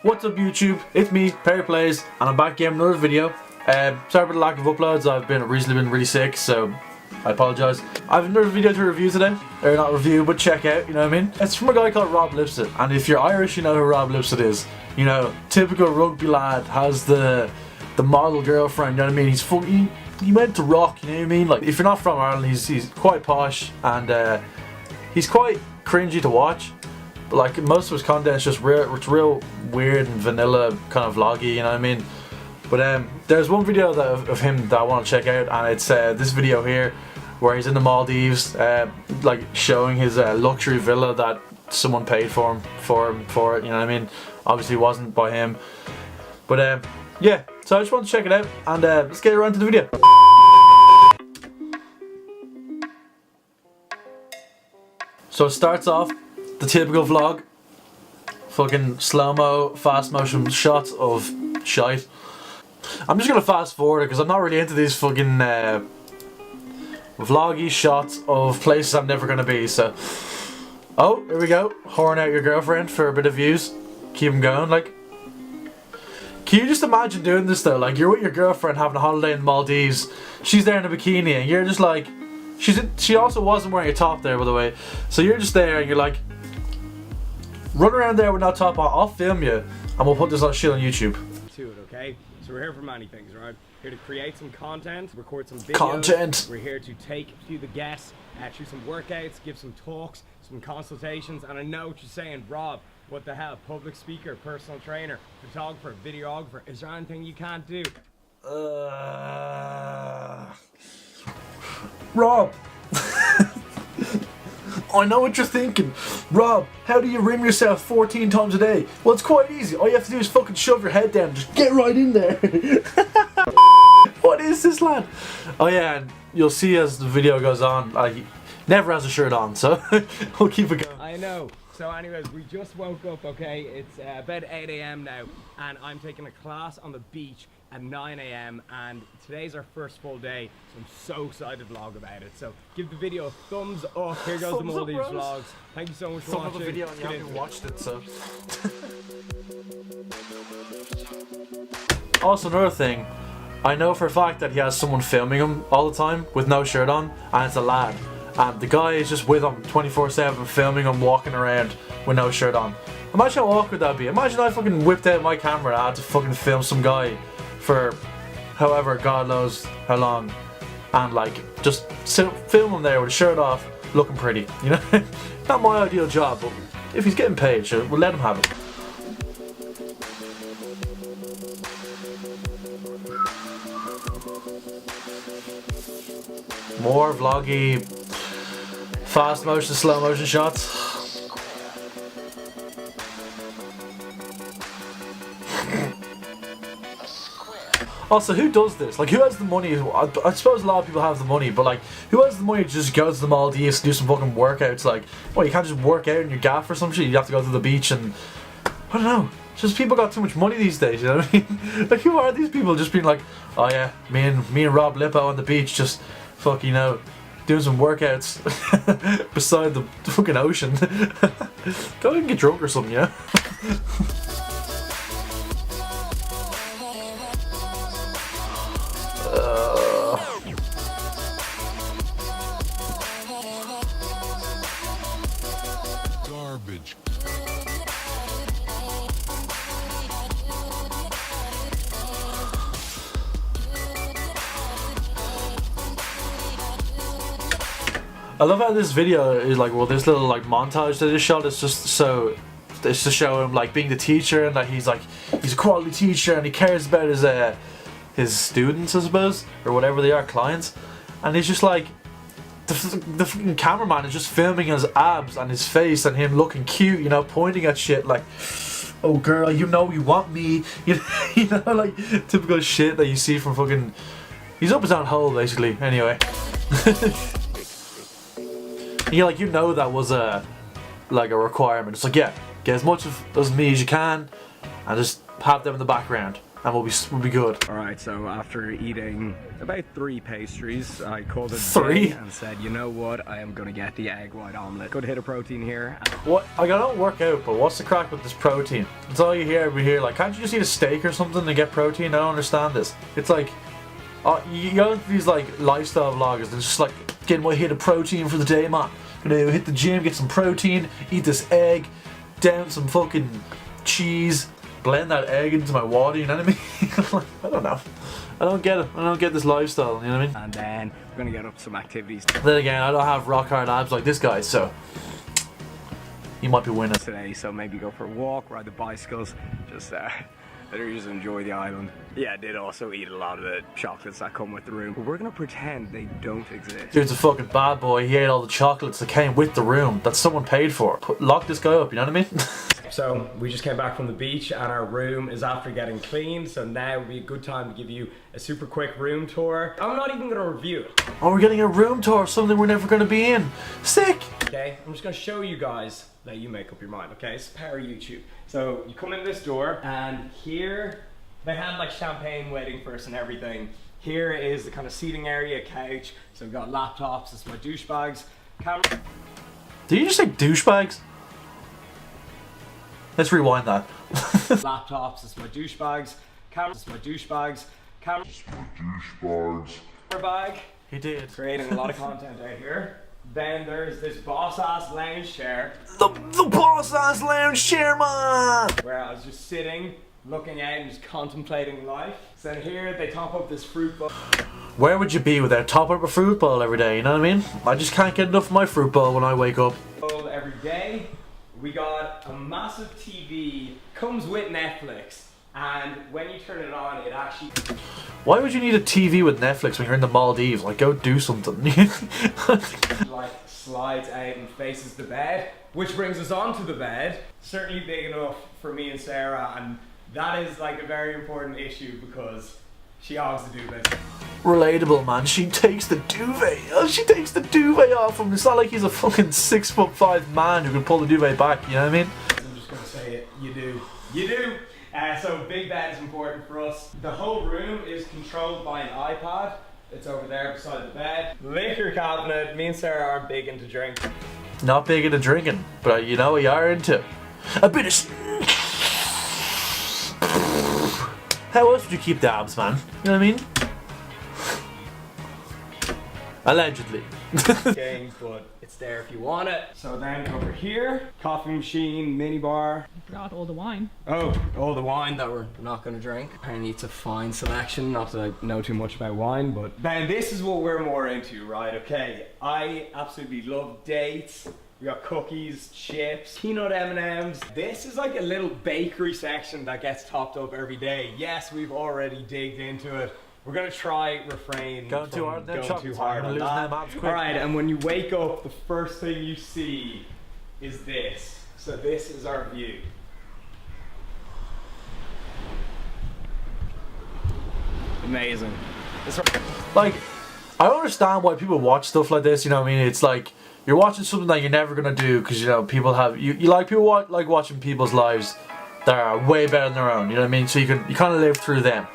What's up YouTube? It's me, PerryPlays, and I'm back again with another video. Sorry for the lack of uploads, I've recently been really sick, so I apologise. I have another video to review today. Or not review, but check out, you know what I mean? It's from a guy called Lipsett, and if you're Irish, you know who Lipsett is. You know, typical rugby lad, has the model girlfriend, you know what I mean? He went to rock, you know what I mean? Like, if you're not from Ireland, he's quite posh, and he's quite cringy to watch. But like, most of his content is just it's real weird and vanilla, kind of vloggy, you know what I mean? But there's one video of him that I want to check out, and it's this video here where he's in the Maldives, like showing his luxury villa that someone paid for it, you know what I mean? Obviously it wasn't by him. But yeah, so I just want to check it out, and let's get around to the video. So it starts off the typical vlog, fucking slow-mo, fast motion shots of shite. I'm just gonna fast forward it because I'm not really into these fucking vloggy shots of places I'm never gonna be, so. Oh, here we go, horn out your girlfriend for a bit of views. Keep them going, like. Can you just imagine doing this though? Like, you're with your girlfriend having a holiday in the Maldives, she's there in a bikini, and you're just like, she also wasn't wearing a top there, by the way, so you're just there and you're like, run around there with no top on, I'll film you, and we'll put this shit on YouTube. To it, okay? So we're here for many things, right? Here to create some content, record some videos. We're here to take you the guests, through some workouts, give some talks, some consultations, and I know what you're saying, Rob, what the hell, public speaker, personal trainer, photographer, videographer, is there anything you can't do? Rob! I know what you're thinking. Rob, how do you rim yourself 14 times a day? Well, it's quite easy. All you have to do is fucking shove your head down and just get right in there. What is this, lad? Oh yeah, and you'll see as the video goes on, he never has a shirt on, so we'll keep it going. I know. So anyways, we just woke up, okay? It's about 8 AM now, and I'm taking a class on the beach at 9 AM, and today's our first full day, so I'm so excited to vlog about it. So give the video a thumbs up. Here goes the Maldives vlogs. Thank you so much for watching. The video and you haven't watched it, so. Also, another thing, I know for a fact that he has someone filming him all the time with no shirt on, and it's a lad. And the guy is just with him 24/7, filming him walking around with no shirt on. Imagine how awkward that'd be. Imagine I fucking whipped out my camera and I had to fucking film some guy for however God knows how long, and like just film him there with a shirt off, looking pretty, you know? Not my ideal job, but if he's getting paid, sure, we'll let him have it. More vloggy, fast motion, slow motion shots. Also, who does this? Like, who has the money? I suppose a lot of people have the money, but like, who has the money to just go to the Maldives and do some fucking workouts? Like, well, you can't just work out in your gaff or some shit. You have to go to the beach and, I don't know. Just people got too much money these days, you know what I mean? Like, who are these people just being like, oh yeah, me and Rob Lippo on the beach just, fuck, you know, doing some workouts beside the fucking ocean. Go and get drunk or something, you know? Garbage. I love how this video is like, well, this little like montage that is shot, it's just to show him like being the teacher, and that he's a quality teacher and he cares about his students, I suppose, or whatever they are, clients. And he's just like, the fucking cameraman is just filming his abs and his face and him looking cute, you know, pointing at shit like, oh girl, you know you want me, you know, like typical shit that you see from fucking, he's up his own hole basically, anyway. You're like, you know that was a requirement. It's like, yeah, get as much of me as you can and just have them in the background. and we'll be good. Alright, so after eating about 3 pastries, I called it 3? and said, you know what, I am gonna get the egg white omelette. Good hit of protein here. What? I don't work out, but what's the crack with this protein? It's all you hear over here. Like, can't you just eat a steak or something to get protein? I don't understand this. It's like, you go into these like lifestyle vloggers, and it's just like getting my hit of protein for the day, man. Gonna hit the gym, get some protein, eat this egg, down some fucking cheese, blend that egg into my water. You know what I mean? I don't know. I don't get it. I don't get this lifestyle. You know what I mean? And then we're gonna get up some activities. Then again, I don't have rock hard abs like this guy, so you might be winning Today, so maybe go for a walk, ride the bicycles, just literally just enjoy the island. Yeah, I did also eat a lot of the chocolates that come with the room, but we're gonna pretend they don't exist. Dude's a fucking bad boy. He ate all the chocolates that came with the room that someone paid for. Lock this guy up, you know what I mean? So we just came back from the beach and our room is after getting cleaned, so now would be a good time to give you a super quick room tour. I'm not even gonna review it. Oh, we're getting a room tour of something we're never gonna be in. Sick! Okay, I'm just gonna show you guys that you make up your mind, okay? It's power YouTube. So you come in this door and here they had like champagne waiting for us and everything. Here is the kind of seating area, couch. So we've got laptops, it's my douchebags, camera. Did you just say douchebags? Let's rewind that. Laptops, it's my douchebags, camera, it's my douchebags, camera. It's my douchebags. Bag. He did. Creating a lot of content out here. Then there's this boss ass lounge chair. The boss ass lounge chair, man! Where I was just sitting, looking out and just contemplating life. So here they top up this fruit bowl. Where would you be without topping up a fruit bowl every day, you know what I mean? I just can't get enough of my fruit bowl when I wake up. Every day. We got a massive TV, comes with Netflix, and when you turn it on, it actually... Why would you need a TV with Netflix when you're in the Maldives? Like, go do something. like slides out and faces the bed, which brings us onto the bed. Certainly big enough for me and Sarah, and that is like a very important issue because she hogs the duvet. Relatable, man. She takes the duvet. Oh, she takes the duvet off him. It's not like he's a fucking 6'5" man who can pull the duvet back. You know what I mean? I'm just gonna say it. You do. You do. So big bed is important for us. The whole room is controlled by an iPad. It's over there beside the bed. Liquor cabinet. Me and Sarah aren't big into drink. Not big into drinking, but you know what you are into? A bit of... How else would you keep the abs, man? You know what I mean? Allegedly. Game, but it's there if you want it. So then over here, coffee machine, mini bar. Forgot all the wine. Oh, all the wine that we're not gonna drink. Apparently it's a fine selection, not that I know too much about wine, but then this is what we're more into, right? Okay, I absolutely love dates. We got cookies, chips, peanut M&Ms. This is like a little bakery section that gets topped up every day. Yes, we've already digged into it. We're gonna try refrain going from too hard, going too hard on that. Alright, and when you wake up, the first thing you see is this. So this is our view. Amazing. Like, I understand why people watch stuff like this, you know what I mean? It's like, you're watching something that you're never gonna do because, you know, people have, you like, people like watching people's lives that are way better than their own, you know what I mean? So you kind of live through them.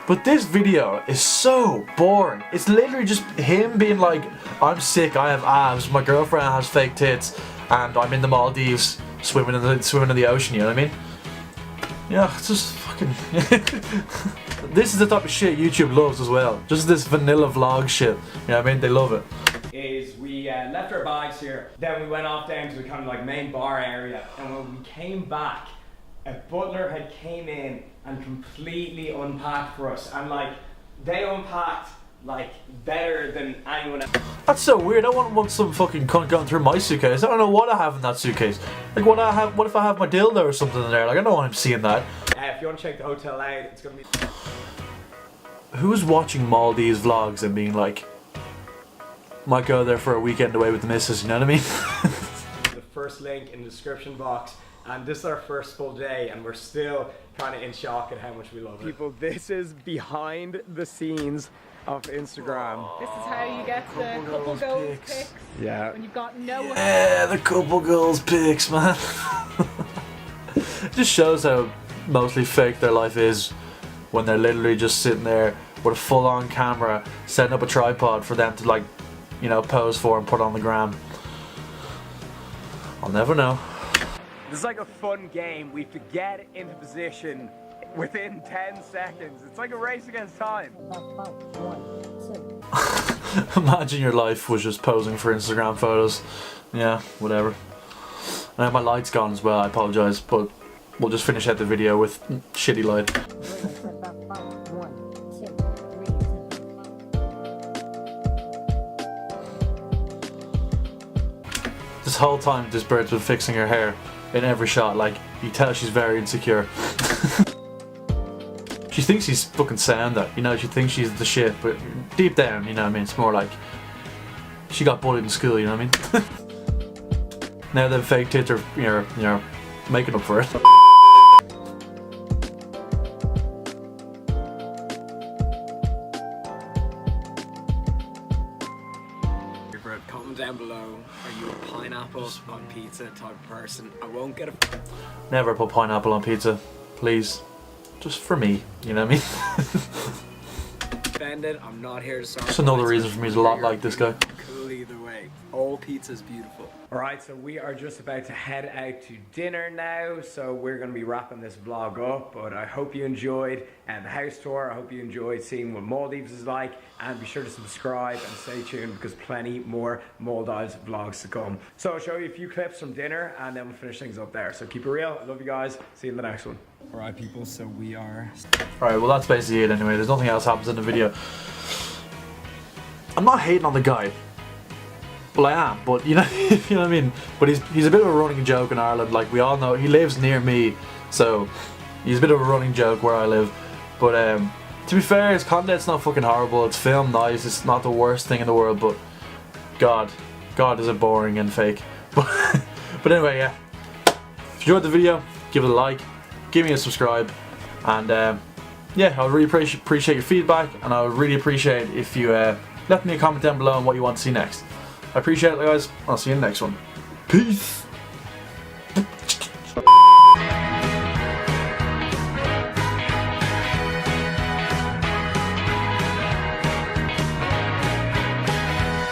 But this video is so boring. It's literally just him being like, I'm sick, I have abs, my girlfriend has fake tits, and I'm in the Maldives swimming in the ocean, you know what I mean? Yeah, it's just fucking... This is the type of shit YouTube loves as well. Just this vanilla vlog shit. You know what I mean? They love it. Is we left our bags here, then we went off down to the kind of like main bar area, and when we came back, a butler had came in and completely unpacked for us, and like they unpacked like better than anyone else. That's so weird. I want some fucking cunt going through my suitcase. I don't know what I have in that suitcase. Like what if I have my dildo or something in there? Like I don't want him seeing that. If you want to check the hotel out, it's gonna be... Who's watching Maldives vlogs and being like, might go there for a weekend away with the missus, you know what I mean? The first link in the description box, and this is our first full day and we're still kind of in shock at how much we love it. People, this is behind the scenes of Instagram. This is how you get the couple goals pics. Yeah. When you've got no one. Yeah, the couple girls pics, man. It just shows how mostly fake their life is when they're literally just sitting there with a full-on camera, setting up a tripod for them to, like, you know, pose for and put on the gram. I'll never know. This is like a fun game. We have to get into position within 10 seconds. It's like a race against time. Imagine your life was just posing for Instagram photos. Yeah, whatever. Now my light's gone as well, I apologise, but we'll just finish out the video with shitty light. This whole time this bird's been fixing her hair in every shot, like, you tell she's very insecure. She thinks she's fucking sound though, you know, she thinks she's the shit, but deep down, you know what I mean, it's more like she got bullied in school, you know what I mean? Now them fake tits are, you know, making up for it. Comment down below, are you a pineapple on pizza type of person? I won't get a... Never put pineapple on pizza, please. Just for me, you know what I mean? Offended, I'm not here to start. That's another reason for me to not like this guy. Cool either way. All pizza's beautiful. Alright, so we are just about to head out to dinner now, so we're going to be wrapping this vlog up, but I hope you enjoyed the house tour. I hope you enjoyed seeing what Maldives is like, and be sure to subscribe and stay tuned because plenty more Maldives vlogs to come. So I'll show you a few clips from dinner and then we'll finish things up there. So keep it real. I love you guys. See you in the next one. Alright people, so we are... Alright, well that's basically it anyway. There's nothing else happens in the video. I'm not hating on the guy. Well, I am, but you know, you know what I mean. But he's a bit of a running joke in Ireland. Like we all know, he lives near me, so he's a bit of a running joke where I live. But to be fair, his content's not fucking horrible. It's filmed nice. It's not the worst thing in the world. But God is it boring and fake. But anyway, yeah. If you enjoyed the video, give it a like, give me a subscribe, and yeah, I would really appreciate your feedback, and I would really appreciate if you left me a comment down below on what you want to see next. I appreciate it guys, I'll see you in the next one. Peace!